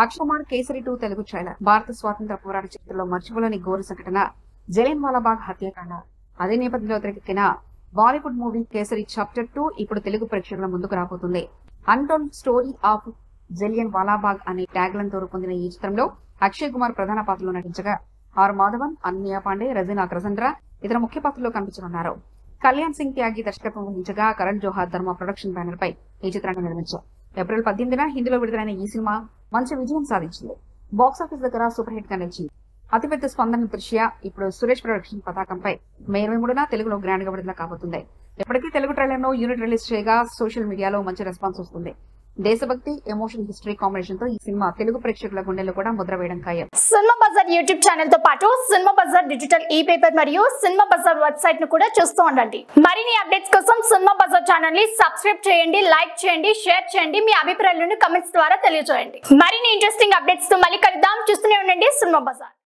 Akshay Kumar kesari 2 Telugu trailer. భారత స్వాతంత్ర పోరాట చరిత్రలో మర్చిపోలేని ఘోర సంఘటన జలియన్వాలాబాగ్ హత్యాకాండ. అదే నేపథ్యంలో తెరకెక్కిన బాలీవుడ్ మూవీ కేసరి చాప్టర్ 2 ఇప్పుడు తెలుగు ప్రేక్షకుల ముందుకు రాబోతుంది. అన్టోల్డ్ స్టోరీ ఆఫ్ జలియన్వాలాబాగ్ అనే ట్యాగ్ లైన్ తో రూపొందిన ఈ చిత్రంలో అక్షయ్ కుమార్ ప్రధాన పాత్రలో నటించగా ఆర్ మాధవన్, అనన్య పాండే, రజీనా క్రసండ్రా ఇతర ముఖ్య పాత్రలో కనిపించనున్నారు. కళ్యాణ్ సింగ్ త్యాగి దర్శకత్వం వహించగా కరణ్ జోహార్ ధర్మ ప్రొడక్షన్ బ్యానర్ పై ఈ చిత్రాన్ని నిర్మించారు. ఏప్రిల్ 18న హిందీలో విడుదలైన ఈ సినిమా మంచి విజయం సాధించింది. బాక్సాఫీస్ దగ్గర సూపర్ హిట్ గా నిలిచింది. అతిపెద్ద స్పందన దృష్ట్యా ఇప్పుడు సురేష్ ప్రొడక్షన్ పతాకంపై మే 23న తెలుగులో గ్రాండ్ గా విడుదల కాబోతుంది. ఇప్పటికీ తెలుగు ట్రైలర్ ను యూనిట్ రిలీజ్ చేయగా సోషల్ మీడియాలో మంచి రెస్పాన్స్ వస్తుంది. దేశభక్తి, ఎమోషన్, హిస్టరీ కాంబినేషన్ తో ఈ సినిమా తెలుగు ప్రేక్షకుల గుండెల్లో కూడా ముద్ర వేయడం ఖాయం. సినిమా బజార్ యూట్యూబ్ ఛానల్ తో పాటు సినిమా బజార్ డిజిటల్ ఈ పేపర్ మరియు సినిమా బజార్ వెబ్సైట్ ను కూడా చూస్తూ ఉండండి. మరిన్ని అప్డేట్స్ కోసం సినిమా బజార్ ఛానల్ ని సబ్స్క్రైబ్ చేయండి, లైక్ చేయండి, షేర్ చేయండి, మీ అభిప్రాయాలను కమెంట్స్ ద్వారా తెలియజేయండి. మరిన్ని ఇంట్రెస్టింగ్ అప్డేట్స్ తో మళ్ళీ కలుద్దాం. చూస్తూనే ఉండండి సినిమా బజార్.